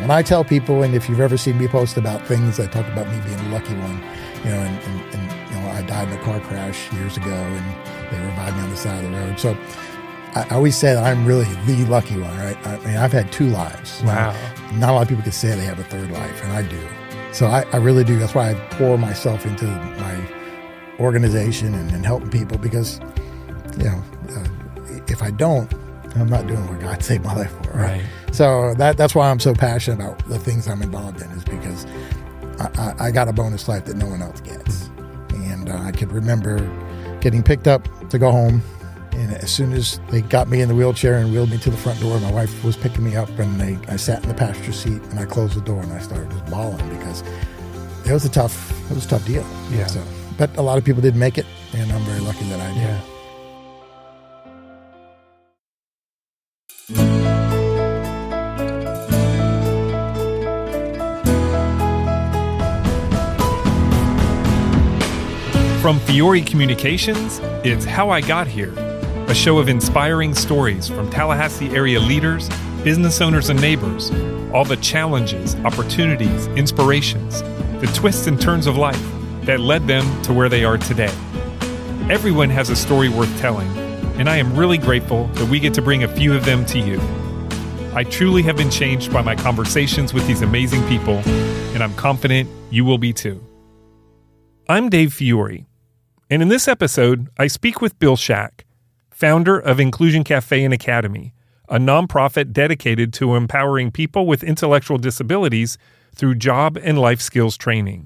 when I tell people, and if you've ever seen me post about things, I talk about me being the lucky one, and I died in a car crash years ago, and they revived me on the side of the road. So I always say that I'm really the lucky one, right? I mean, I've had 2 lives. Wow. Not a lot of people can say they have a 3rd life, and I do. So I really do. That's why I pour myself into my organization and helping people, because, if I don't, I'm not doing what God saved my life for. Right. So that's why I'm so passionate about the things I'm involved in, is because I got a bonus life that no one else gets. And I could remember getting picked up to go home. And as soon as they got me in the wheelchair and wheeled me to the front door, my wife was picking me up, and I sat in the passenger seat, and I closed the door, and I started just bawling, because it was a tough deal. Yeah. So, but a lot of people didn't make it, and I'm very lucky that I did. Yeah. From Fiore Communications, it's How I Got Here, a show of inspiring stories from Tallahassee area leaders, business owners, and neighbors, all the challenges, opportunities, inspirations, the twists and turns of life that led them to where they are today. Everyone has a story worth telling, and I am really grateful that we get to bring a few of them to you. I truly have been changed by my conversations with these amazing people, and I'm confident you will be too. I'm Dave Fiore, and in this episode, I speak with Bill Schack, founder of Inclusion Café and Academy, a nonprofit dedicated to empowering people with intellectual disabilities through job and life skills training.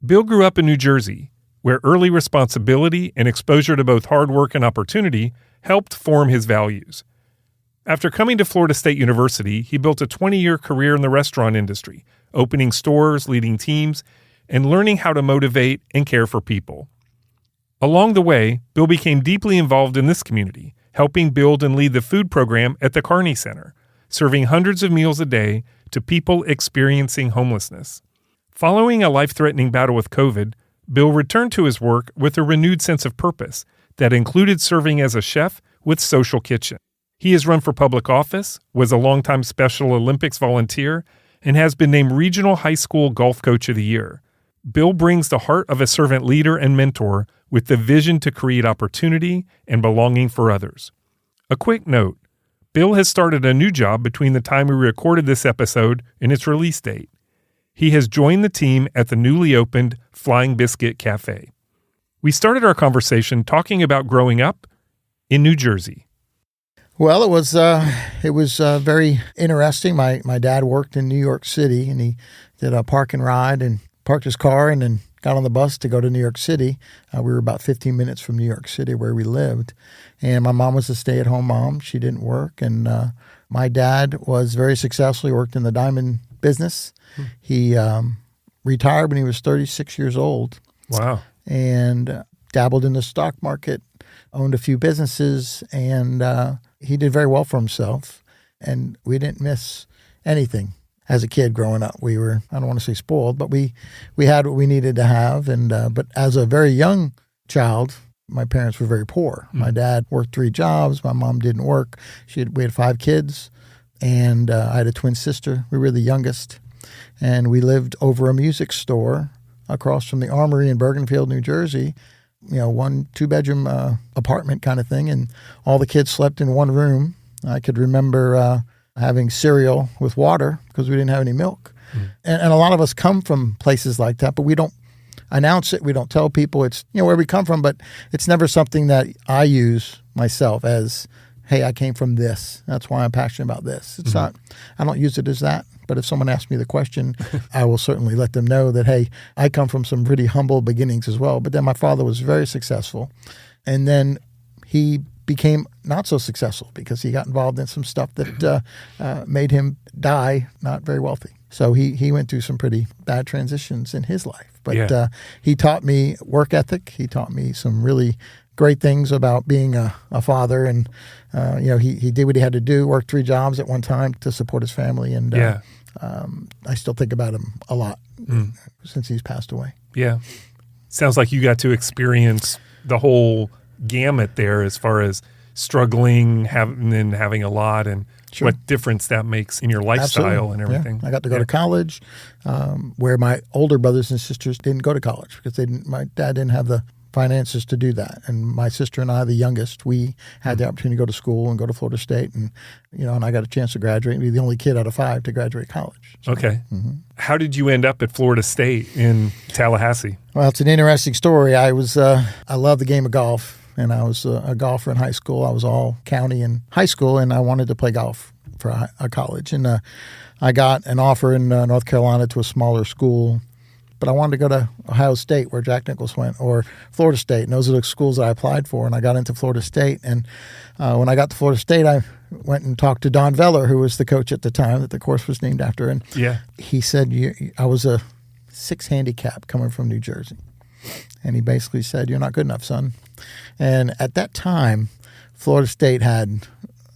Bill grew up in New Jersey, where early responsibility and exposure to both hard work and opportunity helped form his values. After coming to Florida State University, he built a 20-year career in the restaurant industry, opening stores, leading teams, and learning how to motivate and care for people. Along the way, Bill became deeply involved in this community, helping build and lead the food program at the Kearney Center, serving hundreds of meals a day to people experiencing homelessness. Following a life-threatening battle with COVID, Bill returned to his work with a renewed sense of purpose that included serving as a chef with Social Kitchen. He has run for public office, was a longtime Special Olympics volunteer, and has been named Regional High School Golf Coach of the Year. Bill brings the heart of a servant leader and mentor with the vision to create opportunity and belonging for others. A quick note, Bill has started a new job between the time we recorded this episode and its release date. He has joined the team at the newly opened Flying Biscuit Cafe. We started our conversation talking about growing up in New Jersey. Well, it was very interesting. My dad worked in New York City, and he did a park and ride and parked his car and then got on the bus to go to New York City. We were about 15 minutes from New York City where we lived. And my mom was a stay-at-home mom. She didn't work. And my dad was very successful. He worked in the diamond business. He retired when he was 36 years old. Wow. And dabbled in the stock market, owned a few businesses, and he did very well for himself. And we didn't miss anything. As a kid growing up, we were, I don't want to say spoiled, but we had what we needed to have. And but as a very young child, my parents were very poor. My dad worked 3 jobs. My mom didn't work. We had 5 kids, and I had a twin sister. We were the youngest. And we lived over a music store across from the Armory in Bergenfield, New Jersey, 1 2-bedroom apartment kind of thing. And all the kids slept in one room. I could remember having cereal with water because we didn't have any milk. And a lot of us come from places like that, but we don't announce it. We don't tell people it's where we come from, but it's never something that I use myself as, hey, I came from this. That's why I'm passionate about this. It's not, I don't use it as that. But if someone asks me the question, I will certainly let them know that, hey, I come from some pretty humble beginnings as well. But then my father was very successful. And then he became not so successful because he got involved in some stuff that made him die not very wealthy. So he went through some pretty bad transitions in his life. But he taught me work ethic. He taught me some really great things about being a father. And, he did what he had to do, worked 3 jobs at one time to support his family. And I still think about him a lot since he's passed away. Yeah. Sounds like you got to experience the whole gamut there as far as struggling, having a lot, and what difference that makes in your lifestyle and everything. Yeah. I got to go to college, where my older brothers and sisters didn't go to college because my dad didn't have the finances to do that. And my sister and I, the youngest, we had the opportunity to go to school and go to Florida State, and and I got a chance to graduate and be the only kid out of 5 to graduate college. So, okay. How did you end up at Florida State in Tallahassee? Well, it's an interesting story. I love the game of golf, and I was a golfer in high school. I was all county in high school, and I wanted to play golf for a college. And I got an offer in North Carolina to a smaller school, but I wanted to go to Ohio State, where Jack Nicklaus went, or Florida State. And those are the schools that I applied for, and I got into Florida State. And when I got to Florida State, I went and talked to Don Veller, who was the coach at the time that the course was named after. And he said, I was a 6 handicap coming from New Jersey. And he basically said, "You're not good enough, son." And at that time, Florida State had,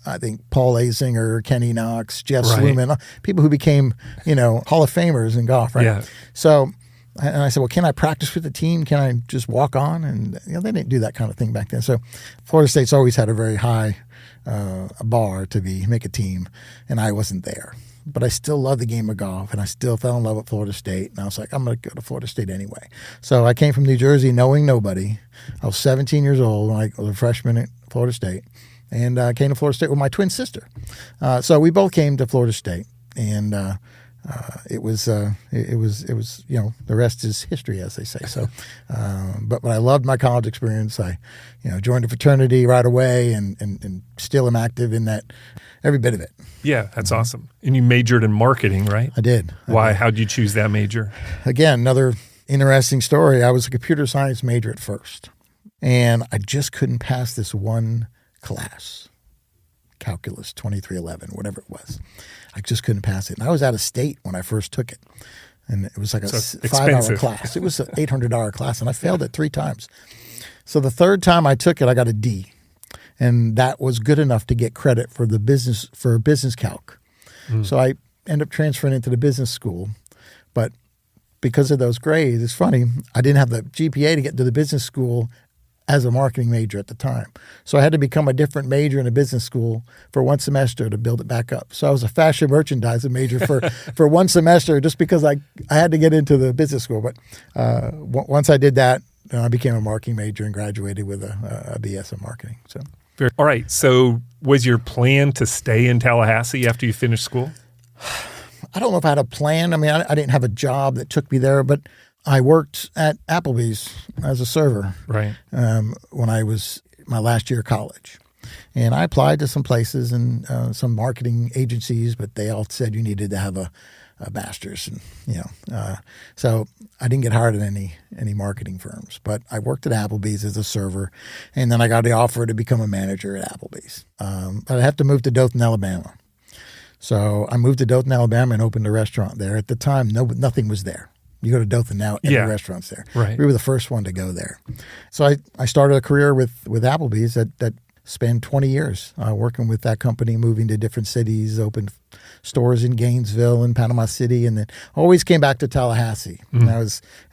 I think, Paul Azinger, Kenny Knox, Jeff Sluman, people who became, Hall of Famers in golf, right? Yeah. So, and I said, well, can I practice with the team? Can I just walk on? And they didn't do that kind of thing back then. So Florida State's always had a very high bar to make a team, and I wasn't there. But I still love the game of golf, and I still fell in love with Florida State. And I was like, I'm going to go to Florida State anyway. So I came from New Jersey knowing nobody. I was 17 years old when I was a freshman at Florida State. And I came to Florida State with my twin sister. So we both came to Florida State. And it was the rest is history, as they say. So, but I loved my college experience. I, joined a fraternity right away, and still am active in that, every bit of it. Yeah, that's awesome. And you majored in marketing, right? I did. Why? How'd you choose that major? Again, another interesting story. I was a computer science major at first, and I just couldn't pass this one class, calculus 2311, whatever it was. I just couldn't pass it. And I was out of state when I first took it. And it was like a 5-hour class. It was an $800 class, and I failed it 3 times. So the third time I took it, I got a D. And that was good enough to get credit for business calc. So I ended up transferring into the business school. But because of those grades, it's funny, I didn't have the GPA to get into the business school as a marketing major at the time. So I had to become a different major in a business school for 1 semester to build it back up. So I was a fashion merchandising major for 1 semester just because I had to get into the business school. But once I did that, I became a marketing major and graduated with a BS in marketing. So. All right. So was your plan to stay in Tallahassee after you finished school? I don't know if I had a plan. I mean, I didn't have a job that took me there, but I worked at Applebee's as a server when I was my last year of college. And I applied to some places and some marketing agencies, but they all said you needed to have a master's. And, so I didn't get hired at any marketing firms. But I worked at Applebee's as a server, and then I got the offer to become a manager at Applebee's. But I had to move to Dothan, Alabama. So I moved to Dothan, Alabama, and opened a restaurant there. At the time, nothing was there. You go to Dothan now, every restaurant's there. Right. We were the first one to go there. So I started a career with Applebee's that spanned 20 years, working with that company, moving to different cities, opened stores in Gainesville and Panama City, and then always came back to Tallahassee. Mm-hmm.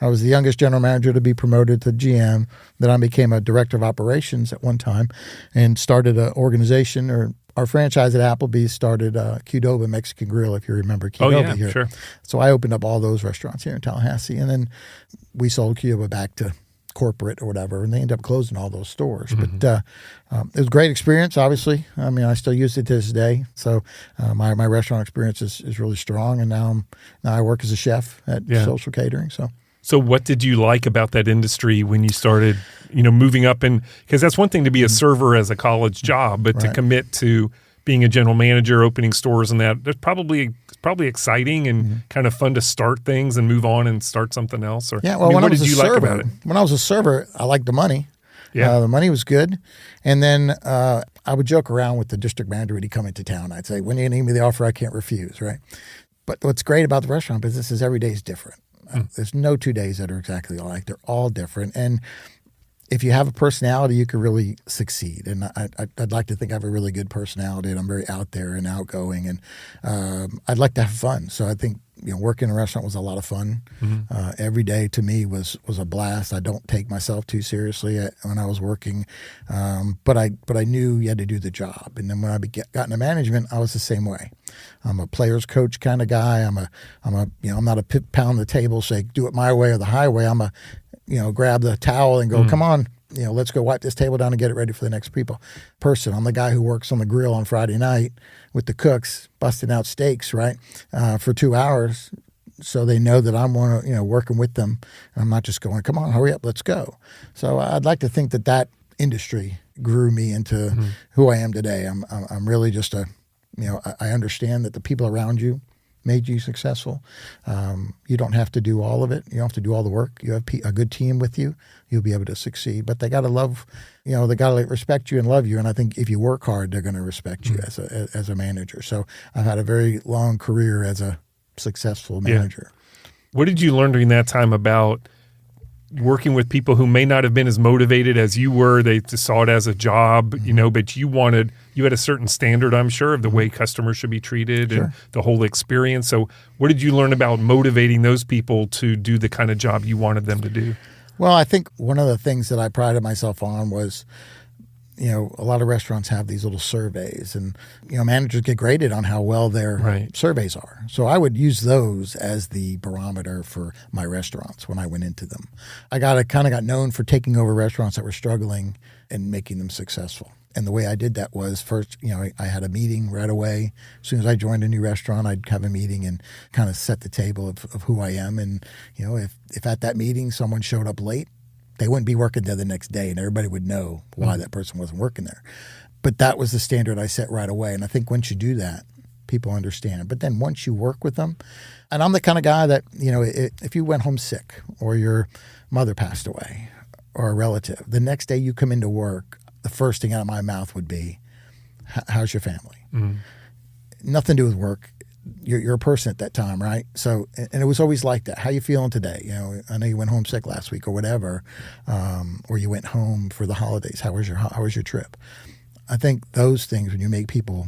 I was the youngest general manager to be promoted to GM. Then I became a director of operations at one time and started an organization, or our franchise at Applebee's started Qdoba Mexican Grill, if you remember Qdoba here. Sure. So I opened up all those restaurants here in Tallahassee, and then we sold Qdoba back to corporate or whatever, and they ended up closing all those stores. Mm-hmm. But it was a great experience, obviously. I mean, I still use it to this day. So my restaurant experience is really strong, and now I work as a chef at Social Catering. So what did you like about that industry when you started, moving up? And because that's one thing to be a server as a college job, but to commit to being a general manager, opening stores, and that's probably exciting and kind of fun to start things and move on and start something else. Or what did you like about it? When I was a server, I liked the money. Yeah, the money was good, and then I would joke around with the district manager when he'd come into town. I'd say, "When you need me the offer, I can't refuse." Right. But what's great about the restaurant business is every day is different. There's no 2 days that are exactly alike. They're all different. And if you have a personality, you can really succeed. And I'd like to think I have a really good personality, and I'm very out there and outgoing, and I'd like to have fun. So I think working in a restaurant was a lot of fun. Every day to me was a blast. I don't take myself too seriously when I was working, but I knew you had to do the job. And then when I got into management, I was the same way. I'm a player's coach kind of guy. I'm not a pound the table, say do it my way or the highway. I'm a grab the towel and go, come on, let's go wipe this table down and get it ready for the next person. I'm the guy who works on the grill on Friday night with the cooks, busting out steaks, right, for 2 hours, so they know that I'm working with them. And I'm not just going, come on, hurry up, let's go. So I'd like to think that industry grew me into who I am today. I'm really just I understand that the people around you made you successful. You don't have to do all of it. You don't have to do all the work. You have a good team with you. You'll be able to succeed. But they got to love, they got to respect you and love you. And I think if you work hard, they're going to respect you as a manager. So I've had a very long career as a successful manager. Yeah. What did you learn during that time about working with people who may not have been as motivated as you were? They just saw it as a job, but you had a certain standard, I'm sure, of the way customers should be treated and the whole experience. So what did you learn about motivating those people to do the kind of job you wanted them to do? Well, I think one of the things that I prided myself on was, a lot of restaurants have these little surveys, and, managers get graded on how well their surveys are. So I would use those as the barometer for my restaurants when I went into them. I kind of got known for taking over restaurants that were struggling and making them successful. And the way I did that was first, I had a meeting right away. As soon as I joined a new restaurant, I'd have a meeting and kind of set the table of who I am. And, if at that meeting someone showed up late, they wouldn't be working there the next day, and everybody would know why that person wasn't working there. But that was the standard I set right away. And I think once you do that, people understand. But then once you work with them, and I'm the kind of guy that, if you went home sick or your mother passed away or a relative, the next day you come into work, the first thing out of my mouth would be, how's your family? Nothing to do with work. You're a person at that time, right? So, and it was always like that. How you feeling today? I know you went home sick last week or whatever, or you went home for the holidays. How was your trip? I think those things, when you make people,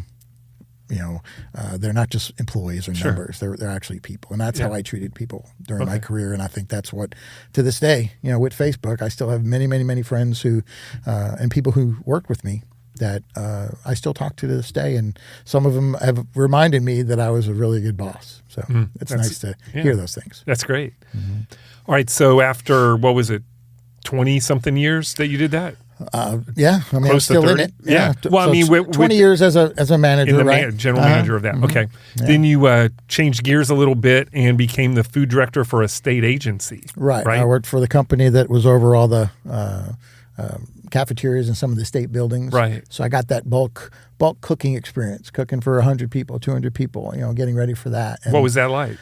they're not just employees or numbers. They're actually people, and that's how I treated people during my career. And I think that's what, to this day, with Facebook, I still have many, many, many friends who, and people who worked with me that I still talk to this day, and some of them have reminded me that I was a really good boss. So it's nice to hear those things. That's great. All right, so after, 20-something years that you did that? I'm still in it. Yeah. Well, so 20 years as a manager, right? General manager of that. Okay. Yeah. Then you changed gears a little bit and became the food director for a state agency. Right. I worked for the company that was over all the cafeterias in some of the state buildings. Right. So I got that bulk cooking experience, cooking for 100 people, 200 people, getting ready for that. And, what was that like?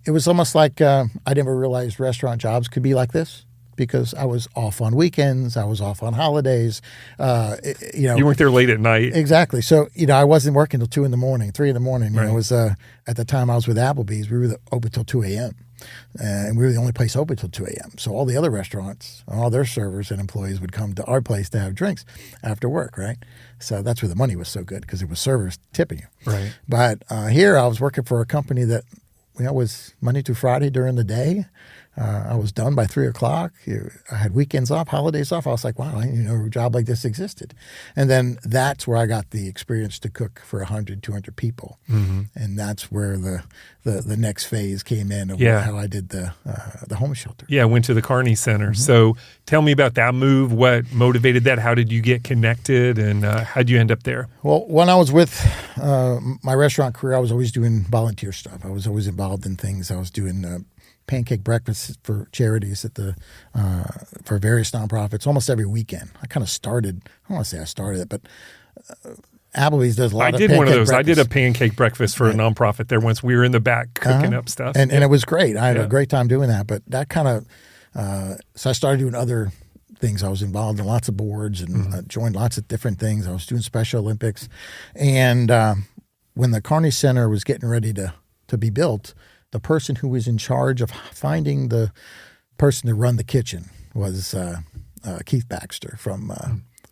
It was almost like I never realized restaurant jobs could be like this, because I was off on weekends, I was off on holidays. You weren't there late at night. Exactly. So, I wasn't working till 2 in the morning, 3 in the morning. It was at the time I was with Applebee's, we were open till 2 a.m. And we were the only place open till 2 a.m. So all the other restaurants, all their servers and employees would come to our place to have drinks after work, right? So that's where the money was so good, because it was servers tipping you. Right. But here I was working for a company that was Monday through Friday during the day. I was done by 3 o'clock. I had weekends off, holidays off. I was like, wow, I didn't know a job like this existed. And then that's where I got the experience to cook for 100, 200 people. And that's where the next phase came in of how I did the homeless shelter. Yeah, I went to the Kearney Center. So tell me about that move. What motivated that? How did you get connected, and how did you end up there? Well, when I was with my restaurant career, I was always doing volunteer stuff. I was always involved in things. I was doing pancake breakfasts for charities at for various nonprofits almost every weekend. I kind of started, I don't want to say I started it, but Applebee's does a lot of pancake breakfasts. I did one of those. I did a pancake breakfast for a nonprofit there once. We were in the back cooking up stuff. And it was great. I had a great time doing that. But that kind of, so I started doing other things. I was involved in lots of boards and joined lots of different things. I was doing Special Olympics. And when the Kearney Center was getting ready to be built, the person who was in charge of finding the person to run the kitchen was Keith Baxter from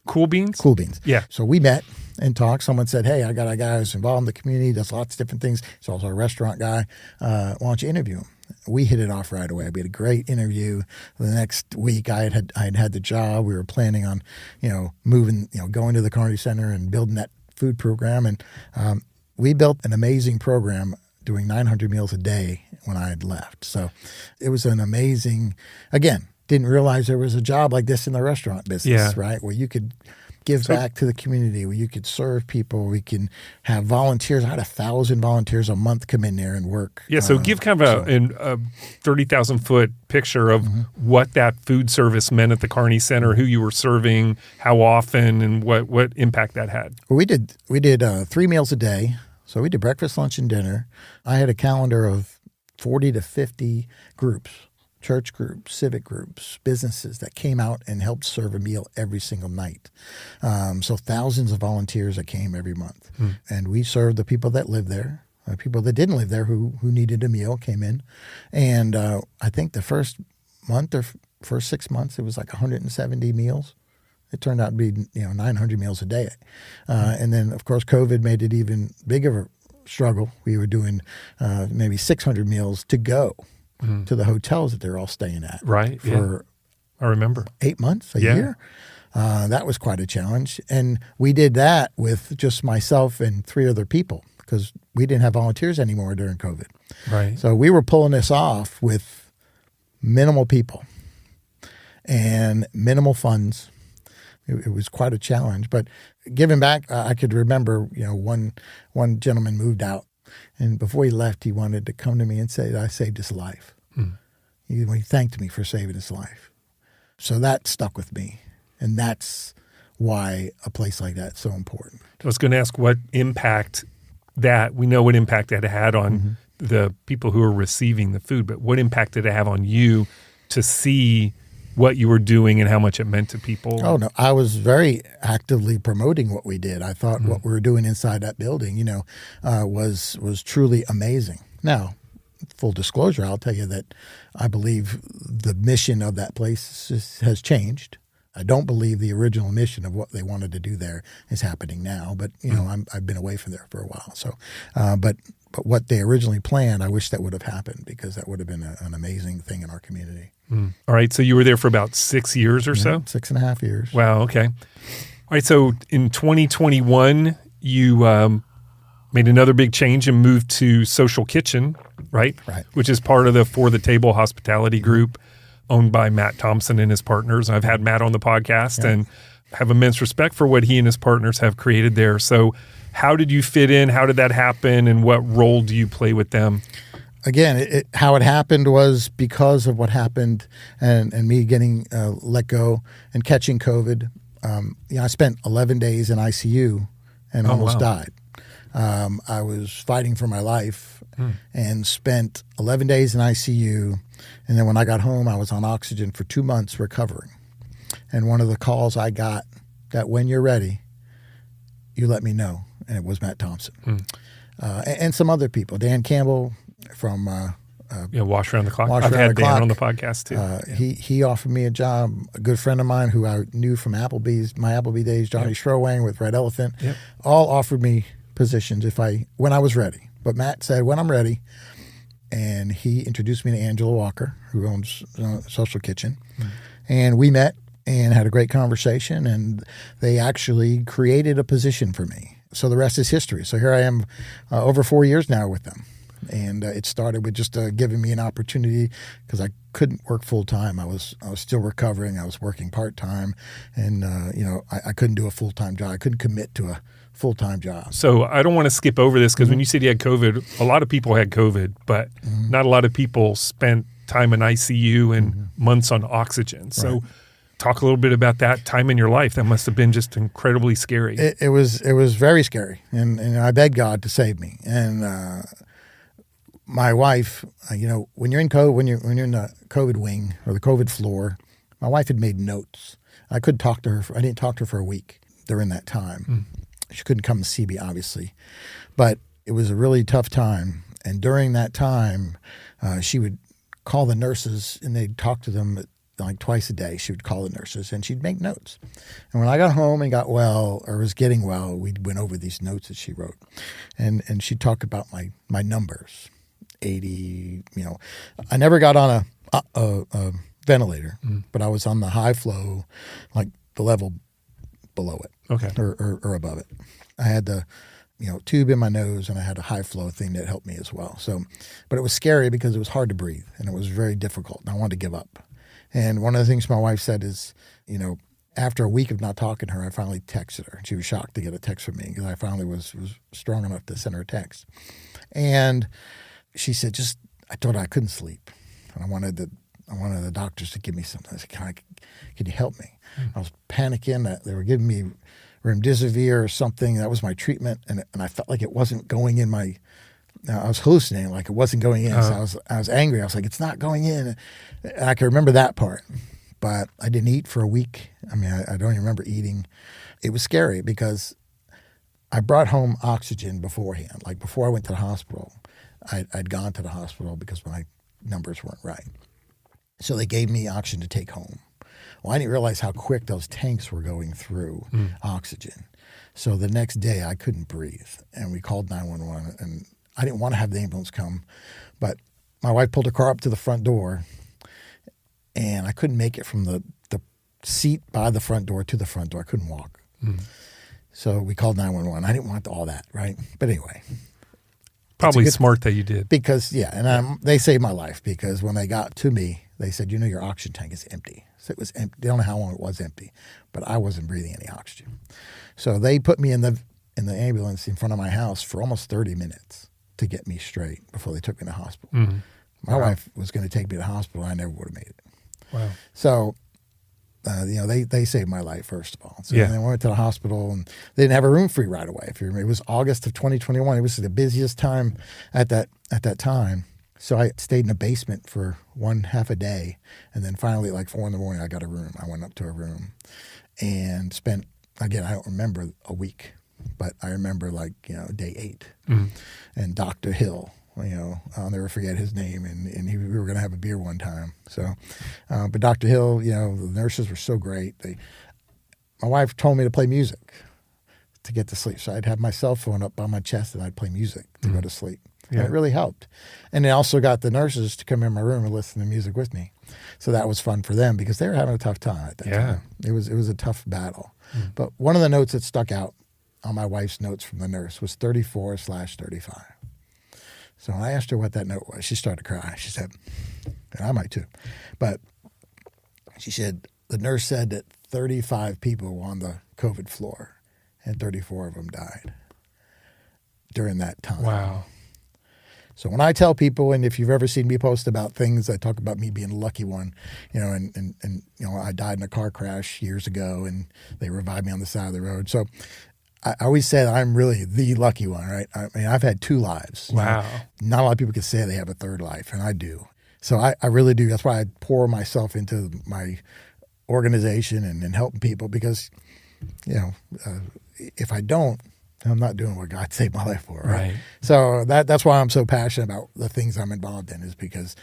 Cool Beans? Cool Beans. Yeah. So we met and talked. Someone said, hey, I got a guy who's involved in the community, does lots of different things. He's also a restaurant guy. Why don't you interview him? We hit it off right away. We had a great interview. The next week, I had the job. We were planning on, moving, going to the Kearney Center and building that food program. And we built an amazing program doing 900 meals a day when I had left. So it was an amazing, again, didn't realize there was a job like this in the restaurant business, right? Where you could give back to the community, where you could serve people. We can have volunteers. I had 1,000 volunteers a month come in there and work. Yeah, so give kind of a 30,000-foot picture of what that food service meant at the Kearney Center, who you were serving, how often, and what impact that had. Well, we did 3 meals a day. So we did breakfast, lunch, and dinner. I had a calendar of 40 to 50 groups. Church groups, civic groups, businesses that came out and helped serve a meal every single night. So thousands of volunteers that came every month. And we served the people that lived there. People that didn't live there who needed a meal came in. And I think the first month or first 6 months, it was like 170 meals. It turned out to be 900 meals a day. And then, of course, COVID made it even bigger of a struggle. We were doing maybe 600 meals to go. To the hotels that they're all staying at. Right. For I remember. 8 months, a year. That was quite a challenge. And we did that with just myself and 3 other people because we didn't have volunteers anymore during COVID. Right. So we were pulling this off with minimal people and minimal funds. It was quite a challenge. But giving back, I could remember, one gentleman moved out. And before he left, he wanted to come to me and say that I saved his life. He thanked me for saving his life. So that stuck with me. And that's why a place like that is so important. I was going to ask what impact we know what impact that had on the people who are receiving the food, but what impact did it have on you to see what you were doing and how much it meant to people? Oh, no. I was very actively promoting what we did. I thought what we were doing inside that building, was truly amazing. Now, full disclosure, I'll tell you that I believe the mission of that place has changed. I don't believe the original mission of what they wanted to do there is happening now. But, I've been away from there for a while. So, but what they originally planned, I wish that would have happened because that would have been an amazing thing in our community. All right. So you were there for about 6 years or so? 6.5 years. Wow. Okay. All right. So in 2021, you made another big change and moved to Social Kitchen, right? Right. Which is part of the For the Table hospitality group owned by Matt Thompson and his partners. I've had Matt on the podcast and have immense respect for what he and his partners have created there. So how did you fit in? How did that happen? And what role do you play with them? Again, how it happened was because of what happened and me getting let go and catching COVID. I spent 11 days in ICU and almost died. I was fighting for my life and spent 11 days in ICU. And then when I got home, I was on oxygen for 2 months recovering. And one of the calls I got that when you're ready, you let me know. And it was Matt Thompson. And some other people, Dan Campbell, from Wash Around the Clock. I've had Dan on the podcast too. He offered me a job. A good friend of mine who I knew from my Applebee days, Johnny Strowang with Red Elephant, all offered me positions when I was ready. But Matt said, when I'm ready, and he introduced me to Angela Walker, who owns Social Kitchen, and we met and had a great conversation, and they actually created a position for me. So the rest is history. So here I am over 4 years now with them. And it started with just giving me an opportunity because I couldn't work full time. I was still recovering. I was working part time, and I couldn't do a full time job. I couldn't commit to a full time job. So I don't want to skip over this because when you said you had COVID, a lot of people had COVID, but not a lot of people spent time in ICU and months on oxygen. So talk a little bit about that time in your life. That must have been just incredibly scary. It was very scary, and I begged God to save me. And my wife, when you're in the COVID wing or the COVID floor, my wife had made notes. I couldn't talk to her. I didn't talk to her for a week during that time. She couldn't come and see me, obviously, but it was a really tough time. And during that time, she would call the nurses, and they'd talk to them like twice a day. She would call the nurses, and she'd make notes. And when I got home and got well or was getting well, we went over these notes that she wrote. And she'd talk about my numbers, 80, I never got on a ventilator, but I was on the high flow, like the level below it, or above it. I had the tube in my nose, and I had a high flow thing that helped me as well. So, but it was scary because it was hard to breathe, and it was very difficult, and I wanted to give up. And one of the things my wife said is, after a week of not talking to her, I finally texted her. She was shocked to get a text from me because I finally was strong enough to send her a text. And she said, I told her I couldn't sleep, and I wanted the doctors to give me something. I said, can you help me? I was panicking that they were giving me remdesivir or something. That was my treatment, and I felt like it wasn't going in my. I was hallucinating, like it wasn't going in. So I was angry. I was like, it's not going in. And I can remember that part, but I didn't eat for a week. I mean, I don't even remember eating. It was scary because I brought home oxygen beforehand. Like before I went to the hospital, I'd gone to the hospital because my numbers weren't right. So they gave me oxygen to take home. Well, I didn't realize how quick those tanks were going through oxygen. So the next day I couldn't breathe, and we called 911, and I didn't want to have the ambulance come, but my wife pulled her car up to the front door, and I couldn't make it from the seat by the front door to the front door. I couldn't walk. So we called 911. I didn't want all that, right? But anyway. Probably smart that you did. Because, they saved my life because when they got to me, they said, your oxygen tank is empty. So it was empty. They don't know how long it was empty, but I wasn't breathing any oxygen. So they put me in the ambulance in front of my house for almost 30 minutes to get me straight before they took me to the hospital. My wife was going to take me to the hospital. I never would have made it. Wow. So, they saved my life, first of all. So then I went to the hospital, and they didn't have a room free right away. If you remember, it was August of 2021. It was the busiest time at that time. So I stayed in the basement for half a day. And then finally at like 4 a.m, I got a room. I went up to a room and spent, again, I don't remember a week, but I remember day 8. And Dr. Hill, I'll never forget his name. And we were going to have a beer one time. So, but Dr. Hill, the nurses were so great. My wife told me to play music to get to sleep. So I'd have my cell phone up by my chest and I'd play music to go to sleep. Yeah. And it really helped. And they also got the nurses to come in my room and listen to music with me. So that was fun for them because they were having a tough time at that time. It was a tough battle. But one of the notes that stuck out on my wife's notes from the nurse was 34/35. So when I asked her what that note was, she started to cry. She said, and I might too, but she said, the nurse said that 35 people were on the COVID floor and 34 of them died during that time. Wow. So when I tell people, and if you've ever seen me post about things, I talk about me being the lucky one, and I died in a car crash years ago, and they revived me on the side of the road. So I always say that I'm really the lucky one, right? I mean, I've had 2 lives. Wow. Not a lot of people can say they have a third life, and I do. So I really do. That's why I pour myself into my organization and helping people because, if I don't, I'm not doing what God saved my life for, right? So that's why I'm so passionate about the things I'm involved in is because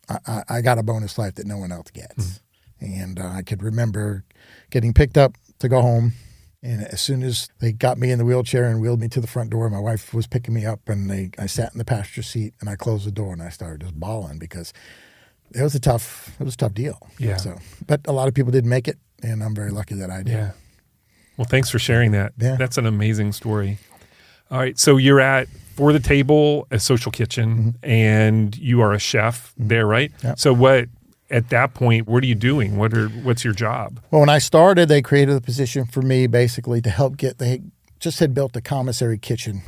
I got a bonus life that no one else gets. And I could remember getting picked up to go home. And as soon as they got me in the wheelchair and wheeled me to the front door, my wife was picking me up and I sat in the passenger seat and I closed the door and I started just bawling because it was a tough deal. Yeah. So, but a lot of people didn't make it and I'm very lucky that I did. Yeah. Well, thanks for sharing that. Yeah. That's an amazing story. All right. So you're at For the Table, a social kitchen, and you are a chef there, right? Yep. So at that point, what are you doing? What's your job? Well, when I started, they created a position for me basically to help they just had built a commissary kitchen,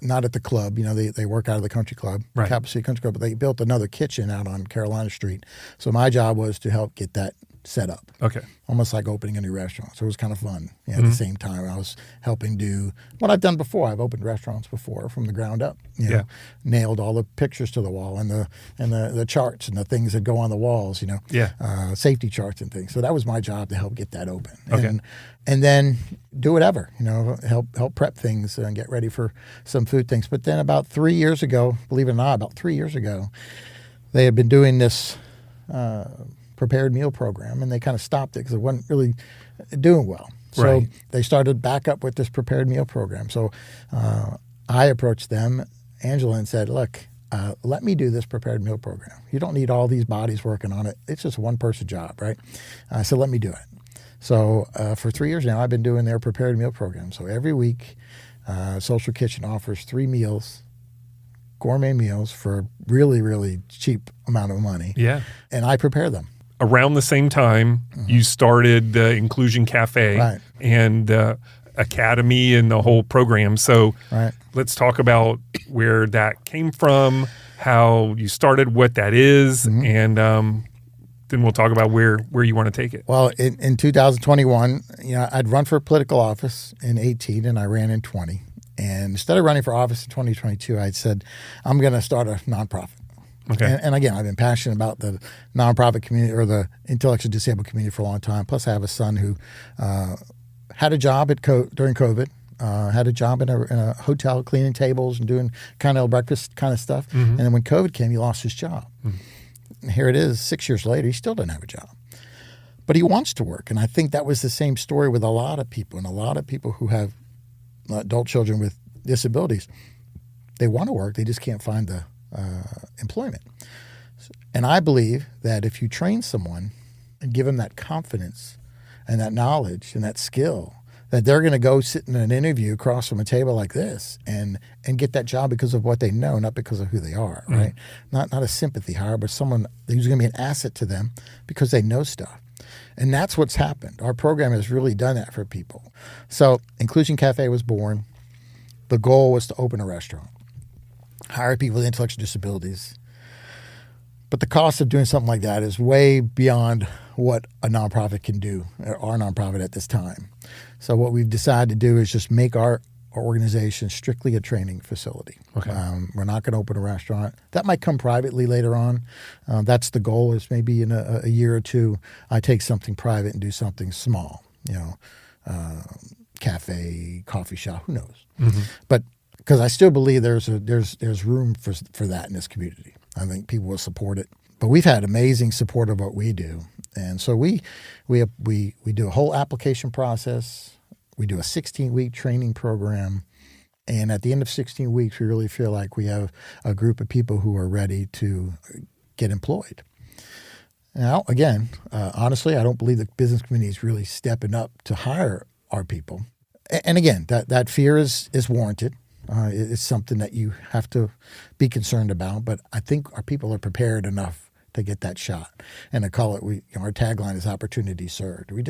not at the club. They work out of the country club, right. Capital City Country Club, but they built another kitchen out on Carolina Street. So my job was to help get that set up. Okay. Almost like opening a new restaurant. So it was kind of fun. At the same time, I was helping do what I've done before. I've opened restaurants before from the ground up. Nailed all the pictures to the wall and the charts and the things that go on the walls, safety charts and things. So that was my job to help get that open. Okay. And then do whatever, help prep things and get ready for some food things. But then about 3 years ago, believe it or not, they had been doing this prepared meal program, and they kind of stopped it because it wasn't really doing well. So they started back up with this prepared meal program. So I approached them, Angela, and said, look, let me do this prepared meal program. You don't need all these bodies working on it. It's just a one-person job, right? So let me do it. So for 3 years now, I've been doing their prepared meal program. So every week, Social Kitchen offers 3 meals, gourmet meals for a really, really cheap amount of money. Yeah. And I prepare them. Around the same time, you started the Inclusion Café and Academy and the whole program. So let's talk about where that came from, how you started, what that is, and then we'll talk about where you want to take it. Well, in 2021, I'd run for political office in 18, and I ran in 20. And instead of running for office in 2022, I said, I'm going to start a nonprofit. Okay. And again, I've been passionate about the nonprofit community or the intellectually disabled community for a long time. Plus, I have a son who had a job during COVID, had a job in a hotel cleaning tables and doing continental breakfast kind of stuff. And then when COVID came, he lost his job. And here it is, 6 years later, he still doesn't have a job. But he wants to work. And I think that was the same story with a lot of people. And a lot of people who have adult children with disabilities, they want to work, they just can't find the employment. And I believe that if you train someone and give them that confidence and that knowledge and that skill, that they're going to go sit in an interview across from a table like this and get that job because of what they know, not because of who they are, right? Not a sympathy hire, but someone who's going to be an asset to them because they know stuff. And that's what's happened. Our program has really done that for people. So Inclusion Café was born. The goal was to open a restaurant, hire people with intellectual disabilities. But the cost of doing something like that is way beyond what a nonprofit can do, our nonprofit at this time. So what we've decided to do is just make our organization strictly a training facility. Okay. We're not going to open a restaurant. That might come privately later on. That's the goal, is maybe in a year or two, I take something private and do something small, cafe, coffee shop, who knows? But because I still believe there's room for that in this community. I think people will support it. But we've had amazing support of what we do. And so we do a whole application process. We do a 16-week training program. And at the end of 16 weeks, we really feel like we have a group of people who are ready to get employed. Now, again, honestly, I don't believe the business community is really stepping up to hire our people. And again, that fear is warranted. It's something that you have to be concerned about. But I think our people are prepared enough to get that shot. And I call it, our tagline is opportunity served. We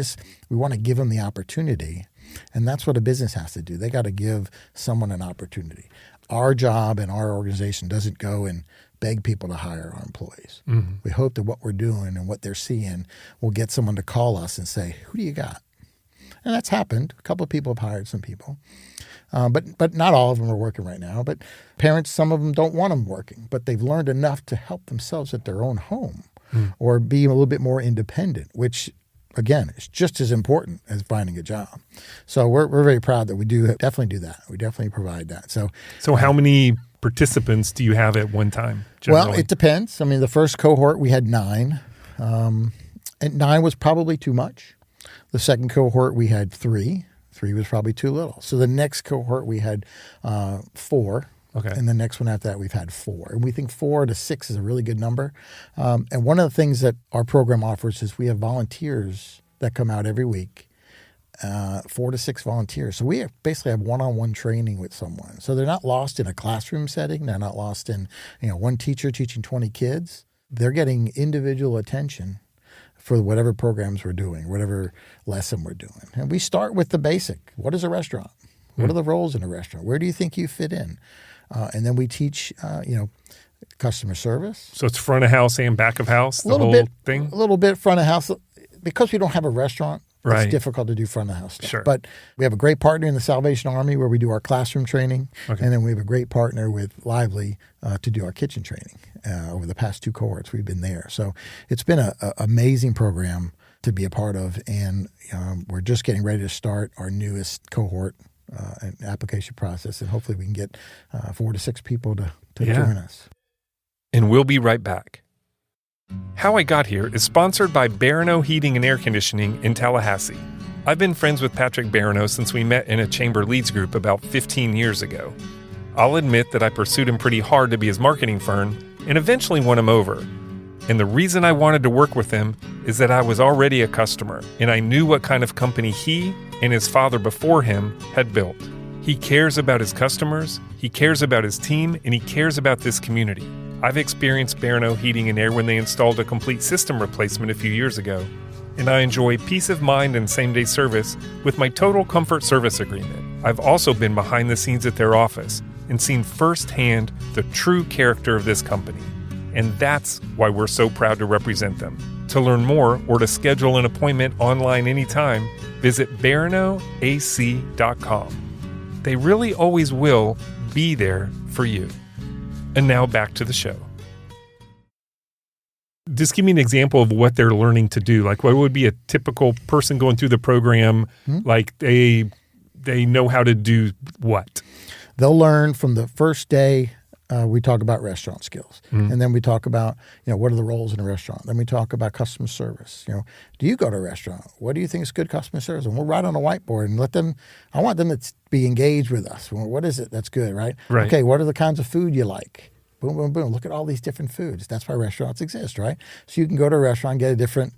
want to give them the opportunity. And that's what a business has to do. They got to give someone an opportunity. Our job and our organization doesn't go and beg people to hire our employees. We hope that what we're doing and what they're seeing will get someone to call us and say, who do you got? And that's happened. A couple of people have hired some people. But not all of them are working right now. But parents, some of them don't want them working, but they've learned enough to help themselves at their own home or be a little bit more independent, which, again, is just as important as finding a job. So we're very proud that we definitely do that. We definitely provide that. So how many participants do you have at one time, generally? Well, it depends. I mean, the first cohort, we had 9. And 9 was probably too much. The second cohort, we had 3. 3 was probably too little. So the next cohort, we had 4. Okay. And the next one after that, we've had 4. And we think 4 to 6 is a really good number. And one of the things that our program offers is we have volunteers that come out every week, 4 to 6 volunteers. So we basically have one-on-one training with someone. So they're not lost in a classroom setting. They're not lost in one teacher teaching 20 kids. They're getting individual attention for whatever programs we're doing, whatever lesson we're doing. And we start with the basic. What is a restaurant? What are the roles in a restaurant? Where do you think you fit in? And then we teach, customer service. So it's front of house and back of house, the whole thing? A little bit front of house. Because we don't have a restaurant, right, it's difficult to do front of house stuff. Sure. But we have a great partner in the Salvation Army where we do our classroom training. Okay. And then we have a great partner with Lively to do our kitchen training. Over the past 2 cohorts, we've been there. So it's been an amazing program to be a part of. And we're just getting ready to start our newest cohort and application process. And hopefully we can get 4 to 6 people to join us. And we'll be right back. How I Got Here is sponsored by Barano Heating and Air Conditioning in Tallahassee. I've been friends with Patrick Barano since we met in a chamber leads group about 15 years ago. I'll admit that I pursued him pretty hard to be his marketing firm and eventually won him over. And the reason I wanted to work with him is that I was already a customer and I knew what kind of company he and his father before him had built. He cares about his customers, he cares about his team, and he cares about this community. I've experienced Barano Heating and Air when they installed a complete system replacement a few years ago, and I enjoy peace of mind and same-day service with my Total Comfort Service Agreement. I've also been behind the scenes at their office and seen firsthand the true character of this company. And that's why we're so proud to represent them. To learn more or to schedule an appointment online anytime, visit baranoac.com. They really always will be there for you. And now back to the show. Just give me an example of what they're learning to do. Like, what would be a typical person going through the program? Like, they know how to do what? They'll learn from the first day. We talk about restaurant skills, and then we talk about, what are the roles in a restaurant. Then we talk about customer service. Do you go to a restaurant? What do you think is good customer service? And we'll write on a whiteboard and I want them to be engaged with us. What is it that's good, right? Okay, what are the kinds of food you like? Boom, boom, boom. Look at all these different foods. That's why restaurants exist, right? So you can go to a restaurant and get different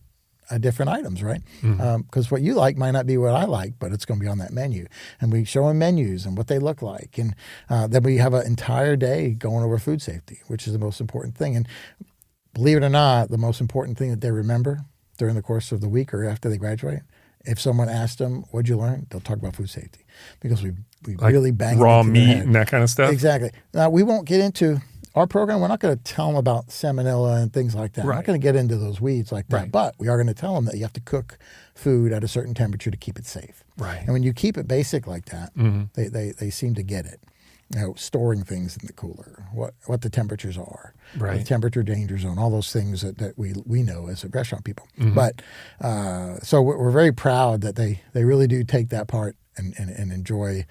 items, right? Because what you like might not be what I like, but it's going to be on that menu. And we show them menus and what they look like. And then we have an entire day going over food safety, which is the most important thing. And believe it or not, the most important thing that they remember during the course of the week or after they graduate, if someone asked them, what'd you learn? They'll talk about food safety because we like really bang raw it into meat their head. And that kind of stuff? Exactly. Now, we won't get into our program. We're not going to tell them about salmonella and things like that. We're not going to get into those weeds like that. But we are going to tell them that you have to cook food at a certain temperature to keep it safe. Right. And when you keep it basic like that, they seem to get it. Storing things in the cooler, what the temperatures are, the temperature danger zone, all those things that we know as restaurant people. But so we're very proud that they really do take that part and enjoy,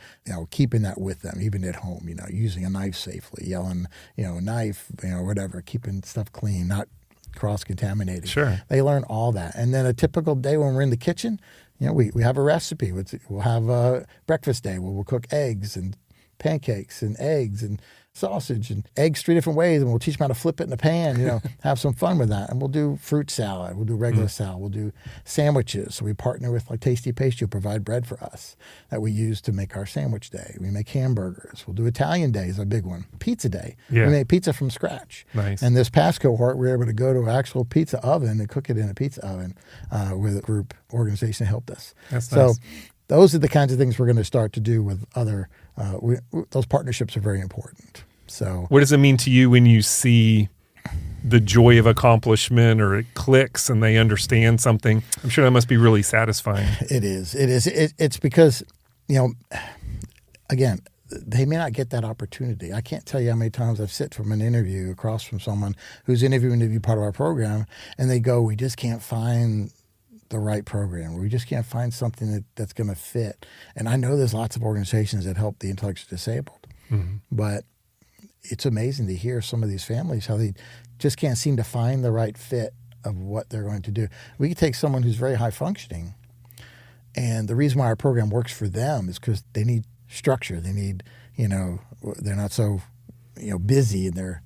keeping that with them, even at home, using a knife safely, yelling, knife, whatever, keeping stuff clean, not cross-contaminated. Sure. They learn all that. And then a typical day when we're in the kitchen, we have a recipe. We'll have a breakfast day where we'll cook eggs and pancakes and eggs and sausage and eggs 3 different ways, and we'll teach them how to flip it in the pan, have some fun with that. And we'll do fruit salad, we'll do regular salad, we'll do sandwiches. So we partner with like Tasty Pastry to provide bread for us that we use to make our sandwich day. We make hamburgers. We'll do Italian Day is a big one. Pizza Day. We make pizza from scratch. Nice. And this past cohort, we were able to go to an actual pizza oven and cook it in a pizza oven with a group organization that helped us. That's so nice. Those are the kinds of things we're going to start to do with other, those partnerships are very important. So, what does it mean to you when you see the joy of accomplishment or it clicks and they understand something? I'm sure that must be really satisfying. It is. It's because, again, they may not get that opportunity. I can't tell you how many times I've sit from an interview across from someone who's interviewing to be part of our program, and they go, we just can't find the right program. We just can't find something that's going to fit. And I know there's lots of organizations that help the intellectually disabled, but it's amazing to hear some of these families, how they just can't seem to find the right fit of what they're going to do. We could take someone who's very high functioning, and the reason why our program works for them is because they need structure. They need, they're not so busy in their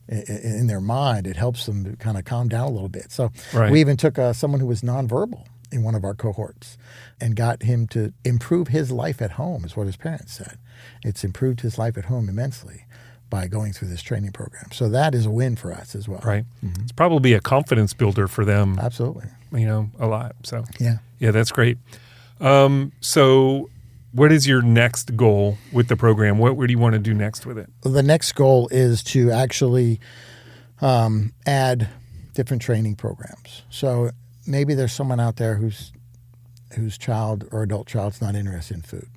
mind. It helps them to kind of calm down a little bit. So we even took someone who was nonverbal in one of our cohorts and got him to improve his life at home, is what his parents said. It's improved his life at home immensely by going through this training program. So that is a win for us as well. Right. It's probably a confidence builder for them. Absolutely. A lot. So yeah, that's great. So what is your next goal with the program? What do you want to do next with it? The next goal is to actually add different training programs. So maybe there's someone out there whose child or adult child's not interested in food.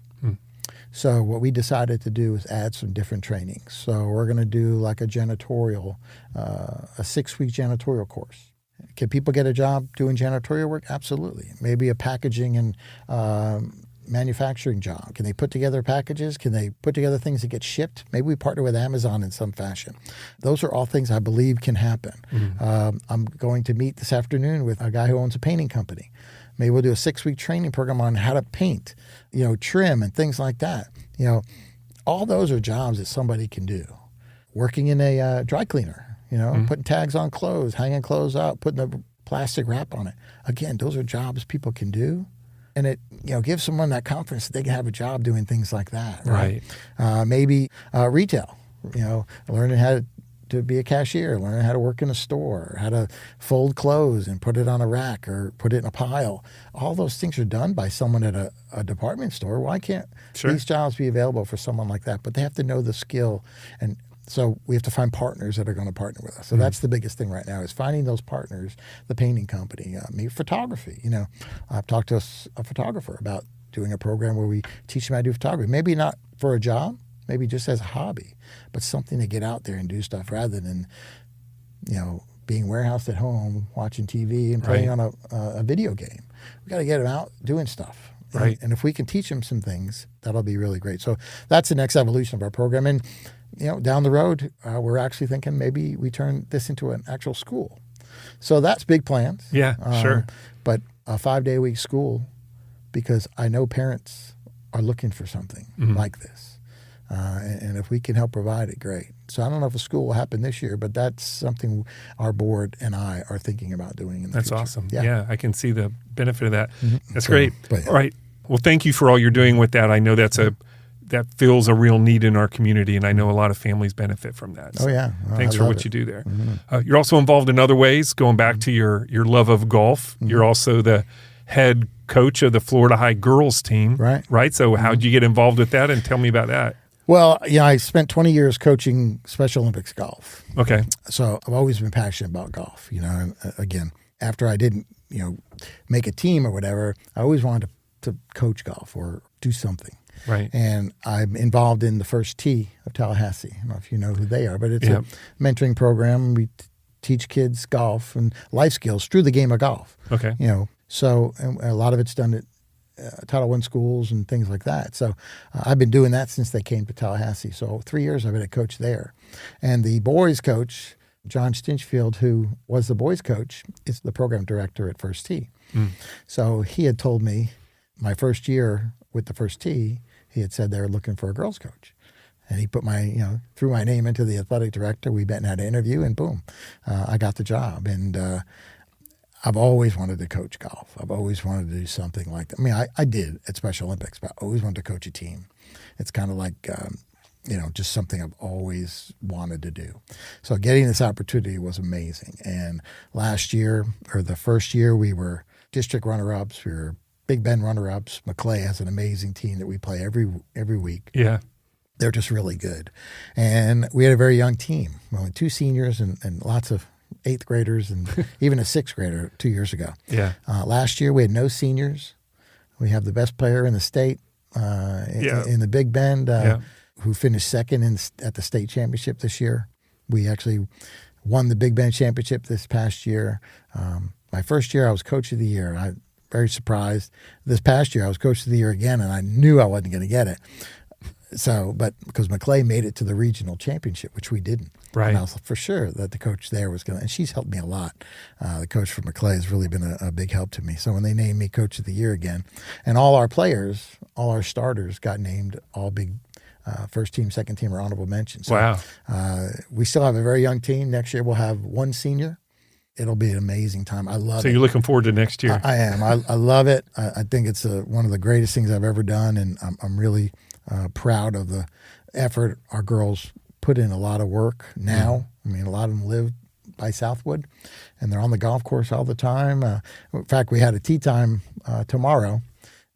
So what we decided to do is add some different trainings. So we're going to do like a 6-week janitorial course. Can people get a job doing janitorial work? Absolutely. Maybe a packaging and manufacturing job? Can they put together packages? Can they put together things that get shipped? Maybe we partner with Amazon in some fashion. Those are all things I believe can happen. I'm going to meet this afternoon with a guy who owns a painting company. Maybe we'll do a 6-week training program on how to paint, trim and things like that. All those are jobs that somebody can do. Working in a dry cleaner, putting tags on clothes, hanging clothes up, putting the plastic wrap on it. Again, those are jobs people can do. And it, gives someone that confidence that they can have a job doing things like that. Right. Maybe retail, learning how to be a cashier, learning how to work in a store, how to fold clothes and put it on a rack or put it in a pile. All those things are done by someone at a department store. Why can't these jobs be available for someone like that? But they have to know the skill. And so we have to find partners that are going to partner with us. So that's the biggest thing right now is finding those partners, the painting company, maybe photography. I've talked to a photographer about doing a program where we teach them how to do photography. Maybe not for a job, maybe just as a hobby, but something to get out there and do stuff rather than, being warehoused at home, watching TV and playing on a video game. We got to get them out doing stuff. Right. And if we can teach them some things, that'll be really great. So that's the next evolution of our program. And down the road, we're actually thinking maybe we turn this into an actual school. So that's big plans. Yeah, sure. But a 5-day-a-week school, because I know parents are looking for something like this. And if we can help provide it, great. So I don't know if a school will happen this year, but that's something our board and I are thinking about doing in the future. That's awesome. Yeah, I can see the benefit of that. That's So, great. All right. Well, thank you for all you're doing with that. I know that fills a real need in our community, and I know a lot of families benefit from that. So thanks for what you do there. You're also involved in other ways, going back to your love of golf. You're also the head coach of the Florida High girls team, right? So how did you get involved with that, and tell me about that? Well, I spent 20 years coaching Special Olympics golf. Okay. So I've always been passionate about golf, and again, after I didn't, make a team or whatever, I always wanted to coach golf or do something. Right. And I'm involved in the First Tee of Tallahassee. I don't know if you know who they are, but it's a mentoring program. We teach kids golf and life skills through the game of golf. Okay. So and a lot of it's done at Title I schools and things like that. So I've been doing that since they came to Tallahassee. So 3 years I've been a coach there. And the boys coach, John Stinchfield, who was the boys coach, is the program director at First Tee. So he had told me my first year with the First Tee, he had said they were looking for a girls coach. And he put threw my name into the athletic director. We met and had an interview, and boom, I got the job. And I've always wanted to coach golf. I've always wanted to do something like that. I mean, I did at Special Olympics, but I always wanted to coach a team. It's kind of like, just something I've always wanted to do. So getting this opportunity was amazing. And the first year, we were district runner-ups. We were Big Bend runner-ups. McClay has an amazing team that we play every week. Yeah. They're just really good. And we had a very young team. Only 2 seniors and lots of 8th graders and even a 6th grader 2 years ago. Yeah. Last year, we had no seniors. We have the best player in the state in the Big Bend who finished second at the state championship this year. We actually won the Big Bend championship this past year. My first year, I was coach of the year. I very surprised. This past year, I was coach of the year again, and I knew I wasn't going to get it. So, but because McClay made it to the regional championship, which we didn't. Right. And I was for sure that the coach there was going to, and she's helped me a lot. The coach for McClay has really been a big help to me. So when they named me coach of the year again, and all our players, all our starters got named all big first team, second team, or honorable mentions. So, wow. We still have a very young team. Next year we'll have 1 senior. It'll be an amazing time. I love it. So you're looking forward to next year? I am. I love it. I think it's one of the greatest things I've ever done, and I'm really proud of the effort. Our girls put in a lot of work now. I mean, a lot of them live by Southwood, and they're on the golf course all the time. In fact, we had a tee time tomorrow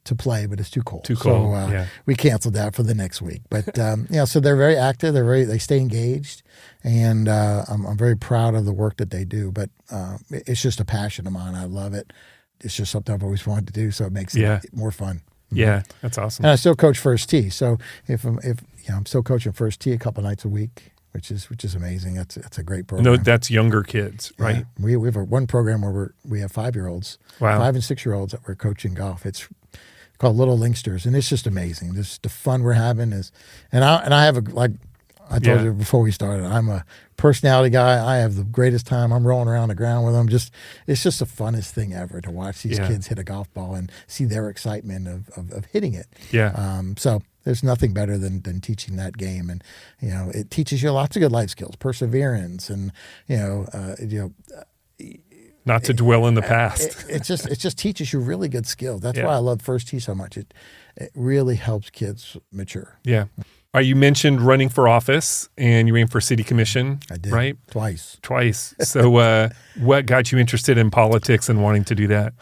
to play, but it's too cold. So we canceled that for the next week. But so they're very active. They stay engaged, and I'm very proud of the work that they do. But it's just a passion of mine. I love it. It's just something I've always wanted to do, so it makes it more fun. Yeah, that's awesome. And I still coach First Tee. So if I'm still coaching First Tee a couple nights a week, which is amazing. That's a great program. No, that's younger kids, right? Yeah. We have one program where we have 5-year-olds, 5 and 6-year-olds that we're coaching golf. It's called Little Linksters, and it's just amazing. Just the fun we're having is, and I have like I told you before we started, I'm a personality guy. I have the greatest time. I'm rolling around the ground with them. It's just the funnest thing ever to watch these kids hit a golf ball and see their excitement of hitting it. Yeah. So there's nothing better than teaching that game, and it teaches you lots of good life skills, perseverance, and not to dwell in the past. It just teaches you really good skills. That's why I love First Tee so much. It really helps kids mature. Yeah. You mentioned running for office, and you ran for city commission. I did. Right? Twice. So what got you interested in politics and wanting to do that?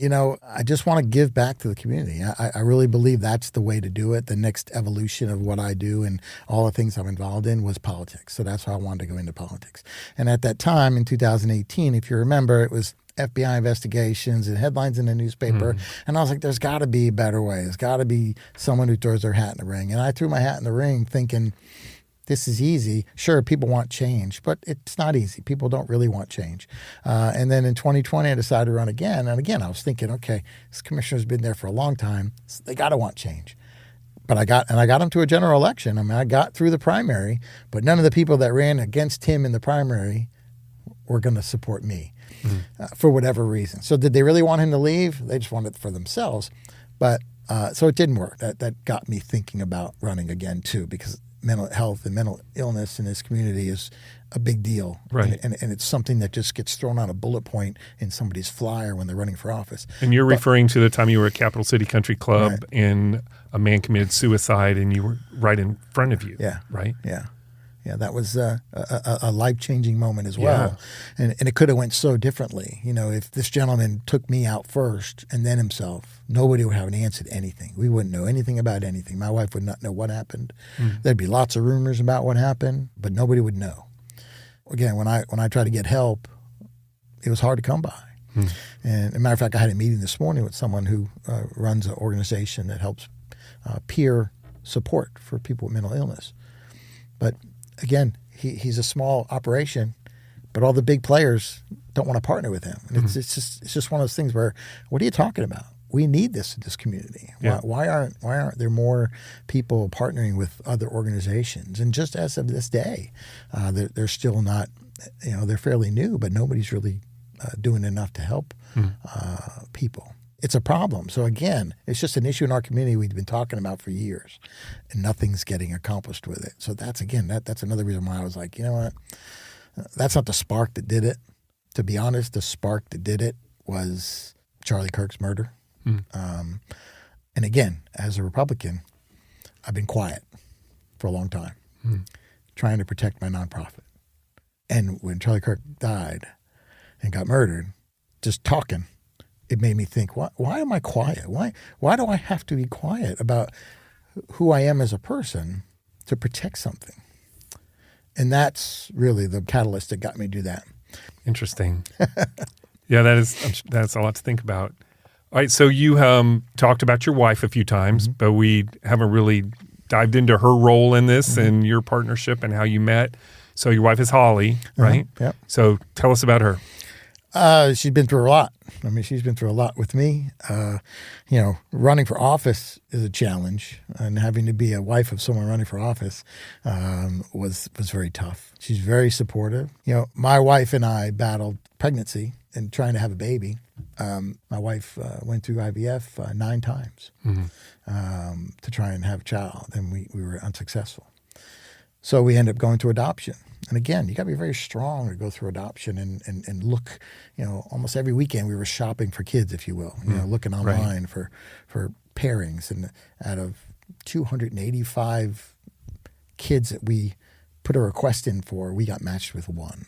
I just want to give back to the community. I really believe that's the way to do it. The next evolution of what I do and all the things I'm involved in was politics. So that's why I wanted to go into politics. And at that time, in 2018, if you remember, it was FBI investigations and headlines in the newspaper. And I was like, there's got to be a better way. There's got to be someone who throws their hat in the ring. And I threw my hat in the ring thinking, this is easy. Sure, people want change, but it's not easy. People don't really want change. And then in 2020, I decided to run again. And again, I was thinking, okay, this commissioner's been there for a long time. So they got to want change. But I got him to a general election. I mean, I got through the primary, but none of the people that ran against him in the primary were going to support me for whatever reason. So did they really want him to leave? They just wanted it for themselves. But so it didn't work. That got me thinking about running again too, because mental health and mental illness in this community is a big deal. Right. And it's something that just gets thrown on a bullet point in somebody's flyer when they're running for office. And you're referring to the time you were at Capital City Country Club and a man committed suicide and you were right in front of you. Yeah. Right? Yeah. Yeah, that was a life-changing moment as well. Yeah. And it could have went so differently. If this gentleman took me out first and then himself, nobody would have an answer to anything. We wouldn't know anything about anything. My wife would not know what happened. There'd be lots of rumors about what happened, but nobody would know. Again, when I tried to get help, it was hard to come by. And as a matter of fact, I had a meeting this morning with someone who runs an organization that helps peer support for people with mental illness. But again, he's a small operation, but all the big players don't want to partner with him. And it's just one of those things where, what are you talking about? We need this in this community. Yeah. Why aren't there more people partnering with other organizations? And just as of this day, they're still not. They're fairly new, but nobody's really doing enough to help people. It's a problem. So again, it's just an issue in our community we've been talking about for years, and nothing's getting accomplished with it. So that's another reason why I was like, you know what? That's not the spark that did it. To be honest, the spark that did it was Charlie Kirk's murder. And again, as a Republican, I've been quiet for a long time, trying to protect my nonprofit. And when Charlie Kirk died and got murdered, just talking, it made me think, why am I quiet? Why do I have to be quiet about who I am as a person to protect something? And that's really the catalyst that got me to do that. Interesting. Yeah, that's a lot to think about. All right, so you talked about your wife a few times, but we haven't really dived into her role in this and your partnership and how you met. So your wife is Holly, right? Yep. So tell us about her. She's been through a lot. I mean, she's been through a lot with me. Running for office is a challenge, and having to be a wife of someone running for office was very tough. She's very supportive. My wife and I battled pregnancy and trying to have a baby. My wife went through IVF 9 times to try and have a child, and we were unsuccessful. So we ended up going to adoption. And again, you got to be very strong to go through adoption and look, almost every weekend we were shopping for kids, if you will, looking online for pairings. And out of 285 kids that we put a request in for, we got matched with 1.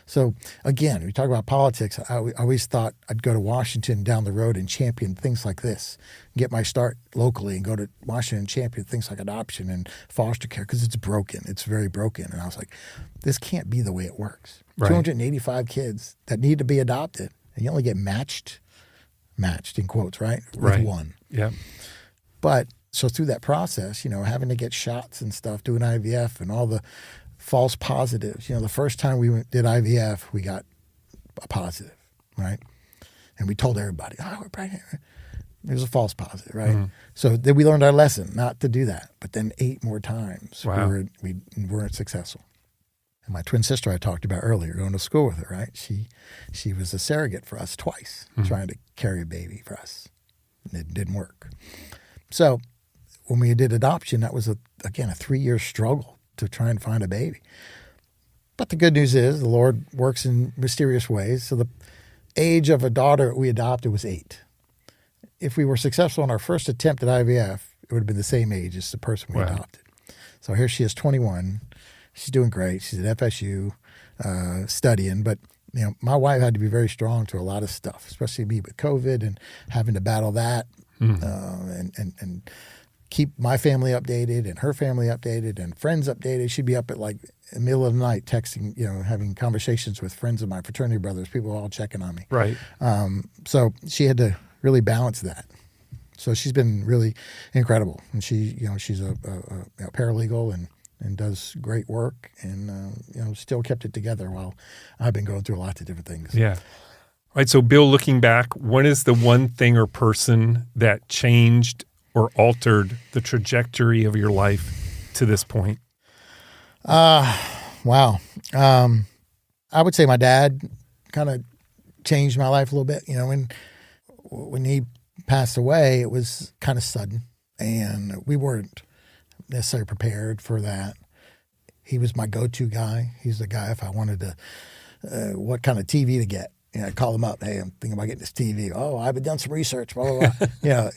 So again, we talk about politics. I always thought I'd go to Washington down the road and champion things like this, get my start locally and go to Washington and champion things like adoption and foster care because it's broken. It's very broken. And I was like, this can't be the way it works. Right. 285 kids that need to be adopted, and you only get matched in quotes, right? With 1. Yeah. But so through that process, having to get shots and stuff, doing IVF and all the false positives. The first time we did IVF, we got a positive, right? And we told everybody, we're pregnant. It was a false positive, right? So then we learned our lesson not to do that. But then 8 more times we weren't successful. And my twin sister I talked about earlier, going to school with her, right? She was a surrogate for us twice, trying to carry a baby for us. And it didn't work. So when we did adoption, that was, again, a 3-year struggle to try and find a baby. But the good news is the Lord works in mysterious ways. So the age of a daughter we adopted was 8. If we were successful in our first attempt at IVF, it would have been the same age as the person we adopted. So here she is, 21. She's doing great. She's at FSU studying. But my wife had to be very strong to a lot of stuff, especially me with COVID and having to battle that and keep my family updated and her family updated and friends updated. She'd be up at like the middle of the night texting, having conversations with friends of my fraternity brothers. People were all checking on me. Right. So she had to really balance that. So she's been really incredible. And she's a paralegal and does great work and, still kept it together while I've been going through lots of different things. Yeah. All right. So Bill, looking back, what is the one thing or person that changed or altered the trajectory of your life to this point? Wow. I would say my dad kind of changed my life a little bit. When he passed away, it was kind of sudden, and we weren't necessarily prepared for that. He was my go-to guy. He's the guy if I wanted to, what kind of TV to get. I'd call him up. Hey, I'm thinking about getting this TV. Oh, I've done some research. Blah blah blah.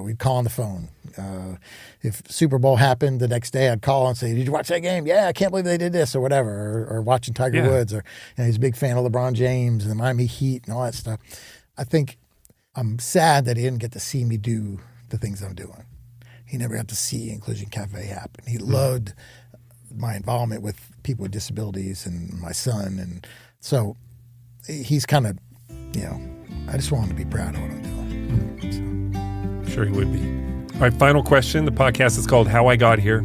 We'd call on the phone. If Super Bowl happened the next day, I'd call and say, "Did you watch that game? Yeah, I can't believe they did this," or whatever. Or watching Tiger Woods, or he's a big fan of LeBron James and the Miami Heat and all that stuff. I think I'm sad that he didn't get to see me do the things I'm doing. He never got to see Inclusion Café happen. He loved my involvement with people with disabilities and my son, and so he's kind of, I just want him to be proud of what I'm doing. So. I'm sure he would be. All right, final question. The podcast is called How I Got Here.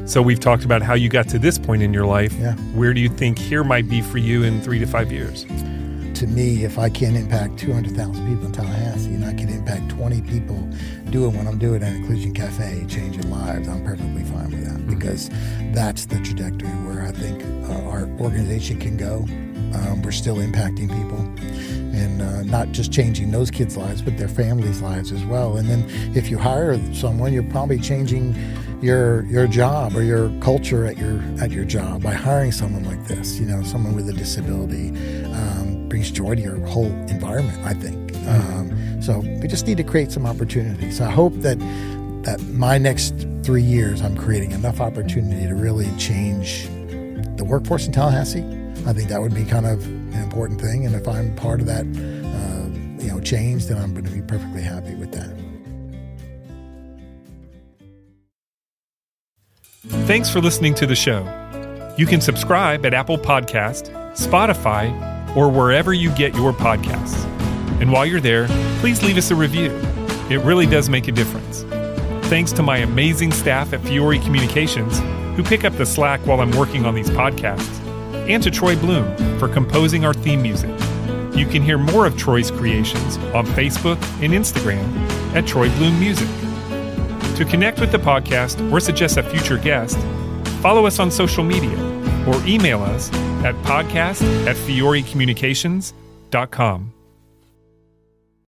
So we've talked about how you got to this point in your life. Yeah. Where do you think here might be for you in 3 to 5 years? To me, if I can't impact 200,000 people in Tallahassee and I can impact 20 people doing what I'm doing at Inclusion Café, changing lives, I'm perfectly fine with that because that's the trajectory where I think our organization can go. We're still impacting people and not just changing those kids' lives, but their families' lives as well. And then if you hire someone, you're probably changing your job or your culture at your job by hiring someone like this. Someone with a disability brings joy to your whole environment, I think. So we just need to create some opportunities. I hope that my next 3 years, I'm creating enough opportunity to really change the workforce in Tallahassee. I think that would be kind of an important thing. And if I'm part of that, change, then I'm going to be perfectly happy with that. Thanks for listening to the show. You can subscribe at Apple Podcast, Spotify, or wherever you get your podcasts. And while you're there, please leave us a review. It really does make a difference. Thanks to my amazing staff at Fiore Communications, who pick up the slack while I'm working on these podcasts, and to Troy Bloom for composing our theme music. You can hear more of Troy's creations on Facebook and Instagram at Troy Bloom Music. To connect with the podcast or suggest a future guest, follow us on social media or email us at podcast@fiorecommunications.com.